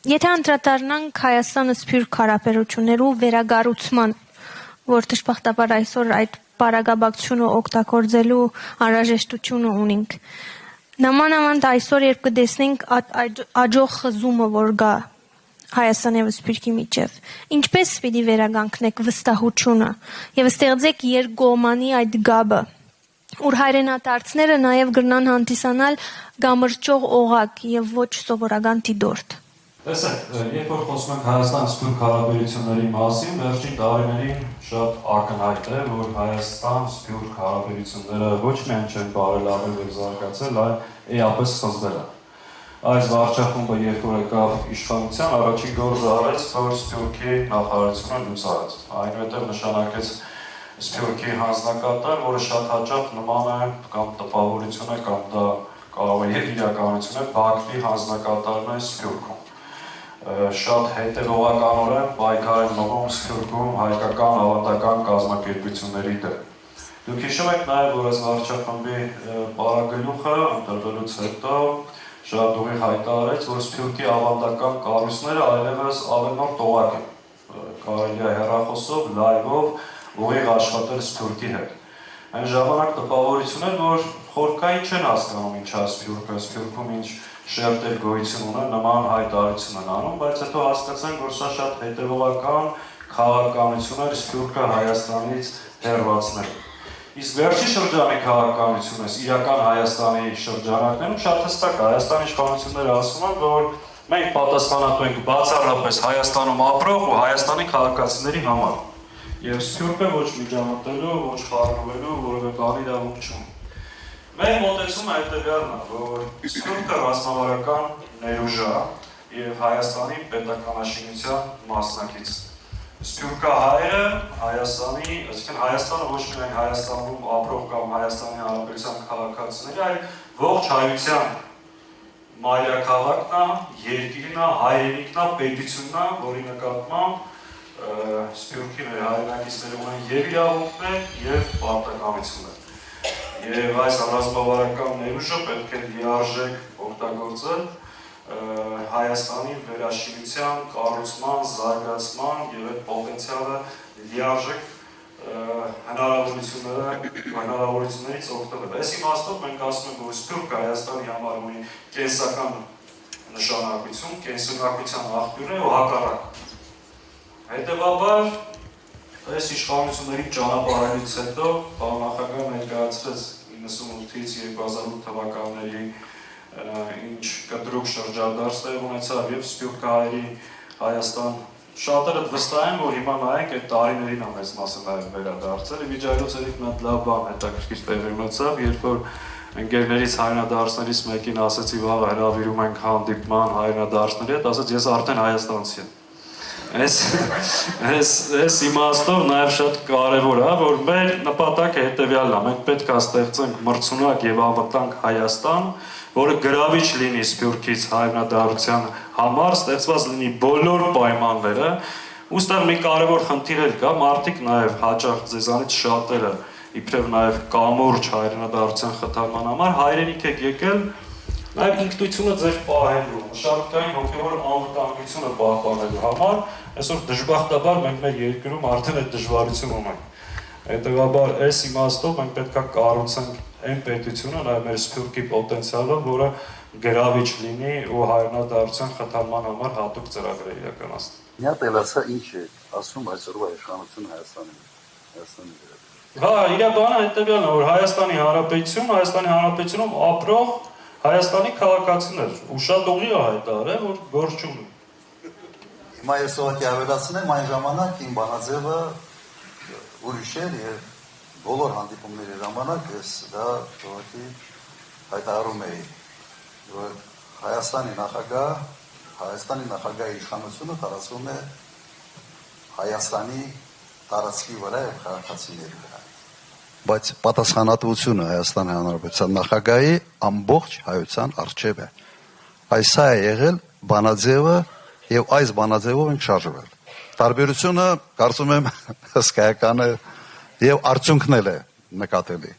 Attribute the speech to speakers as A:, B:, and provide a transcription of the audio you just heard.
A: Եթե անդրադառնանք Հայաստանը սփյուռք հարաբերություններու վերագառուցման, որ դժբախտաբար այսօր այդ բարագաբակցությունը օգտագործելու անհրաժեշտությունը ունենք, նամանավանդ այսօր երբ կտեսնենք աջող խզումը, որ գա Հայաստանի եւ Սփյուռքի միջև, ինչպես պիտի վերագանքնեք վստահությունը եւ ստեղծեք երկկողմանի այդ գաբը, որ հայրենադարձները նաեւ գրնան հանդիսանալ գամրջող օղակ եւ ոչ սովորական դիտորդ։
B: Տեսեք, երբ որ խոսում ենք Հայաստան-Սփյուռք հարաբերությունների մասին, վերջին տարիներին շատ ակնհայտ է, որ Հայաստան-Սփյուռք հարաբերությունները ոչ միայն չեն բարելավել եւ զարգացել, այլ էապես խզվել են։ Այս վարչախումբը երբ որ եկավ իշխանության, առաջին գործը արեց, որ Սփյուռքի նախարարությունը լուծարեց։ Այնուհետև նշանակեց Սփյուռքի հանձնակատար, որը շատ հաճախ նման է կամ տպավորություն է, կամ դա կարող է եւ իրականություն է, Բաքվի հանձնակատարն է Սփյուռքում։ Շատ հետևողականորեն պայքար են մղում Սփյուռքում հայկական ավանդական կազմակերպությունների դեմ։ Դուք հիշում եք նաեւ, որ այս վարչախմբի պարագլուխը ընտրվելուց հետո շատ ուղիղ հայտարարեց, որ Սփյուռքի ավանդական կառույցները այլևս ավելորդ օղակ են։ Կարելի է հեռախոսով, լայվով ուղիղ աշխատել Սփյուռքի հետ։ Այն ժամանակ տպավորություն էր, որ խորքայի չեն հասկանում ինչ է Սփյուռքը, Սփյուռքում ինչ շերտեր գոյություն ունեն, նման հայտարարություն են անում, բայց հետո հասկացանք, որ սա շատ հետևողական քաղաքականություն էր Սփյուռքը Հայաստանից հեռացնել։ Իսկ վերջի շրջանի քաղաքականությունը, իրական Հայաստանի շրջանակներում շատ հստակ Հայաստանի իշխանությունները ասում են, որ մենք պատասխանատու ենք բացառապես Հայաստանում ապրող ու Հայաստանի քաղաքացիների համար։ Եվ Սփյուռքը ոչ միջամտելու, ոչ խառնվելու որևէ բանի իրավունք չունի։ Մեր մոտեցումը հետևյալն է, որ Սփյուռքը ռազմավարական ներուժ է եւ Հայաստանի պետականաշինության մասնակից։ Սփյուռքահայերը Հայաստանի, այսինքն Հայաստանը ոչ միայն Հայաստանում ապրող կամ Հայաստանի Հանրապետության քաղաքացիների, այլ ողջ հայության մայրաքաղաքն է, երկիրն է, հայրենիքն է, պետությունն է, որի նկատմամբ Սփյուռքի մեր հայրենակիցները ունեն եւ իրավունքներ եւ պարտականություններ։ Եվ այս ռազմավարական ներուժը պետք է լիարժեք օգտագործել Հայաստանի վերաշինության, կառուցման, զարգացման եւ այդ պոտենցիալը լիարժեք հնարավորություններից օգտվել։ Այս իմաստով մենք ասում ենք, որ Սփյուռքը Հայաստանի համար ունի կենսական նշանակություն, կենսունակության աղբյուր է ու հակառակ։ Հետևաբար, այս իշխանությունների ճանապարհից հետո պարոն նախագահը ներկայացրեց 98-ից 2008 թվականների ինչ կտրուկ շրջադարձ տեղ ունեցավ եւ Սփյուռքահայերի Հայաստան շատերը վստահ են, որ հիմա նայեք այդ տարիներին է մեծ մասը նաեւ վերադարձել եւ իջայլոց երեք մի հատ լավ բան հետաքրքիր տեղի ունեցավ, երբ որ ընկերներից հայրենադարձներից մեկին ասեցի վաղ հրավիրում ենք հանդիպման հայրենադարձների հետ, ասաց ես արդեն հայաստանցի եմ։ Այս իմաստով նաև շատ կարևոր է, որ մեր նպատակը հետևյալն է, մենք պետք է ստեղծենք մրցունակ եւ անվտանգ Հայաստան, որը գրավիչ լինի Սփյուռքից հայրենադարձության համար, ստեղծված լինի բոլոր պայմանները, ու ստեղ մի կարևոր խնդիր էլ կա, մարդիկ նաև հաճախ ձեզանից շատերը, իբրև նաև կամուրջ հայրենադարձության խթանման համար հայրենիք եք եկել նաև ինքնությունը ձեր պահելու, մշակութային հոգևոր անվտանգությունը պահպանելու համար, այսօր դժբախտաբար մենք մեր երկրում արդեն այդ դժվարություն ունենք։ Հետևաբար այս իմաստով մենք պետք է կառուցենք այն պետությունը, նաև մեր Սփյուռքի պոտենցիալը, որը գրավիչ լինի ու հայրենադարձության խթանման համար հատուկ ծրագրեր իրականացնի։
C: Մի հատ էլ ասա ինչ է ասում այսօրվա իշխանությունը Հայաստանի
B: Հա, իր բանը հետևյալն է, որ Հայաստանի Հանրապետությունում ապրող Հայաստանի քաղաքացիներ ու շատ ուղիղ է հայտարարել, որ գործ չունի։
C: Հիմա ես ուղղակի ավելացնեմ, այն ժամանակ իմ բանաձևը ուրիշ էր եւ բոլոր հանդիպումների ժամանակ ես դա ուղղակի հայտարարում էի, որ Հայաստանի նախագահի իշխանությունը տարածվում է Հայաստանի տարածքի վրա եւ քաղաքացիների վրա։ Բայց պատասխանատվությունը Հայաստանի Հանրապետության նախագահի ամբողջ հայության առջև է։ Այս է եղել բանաձևը եւ այս բանաձևով ենք շարժվել։ Տարբերությունը կարծում եմ հսկայական է եւ արդյունքն էլ է նկատելի։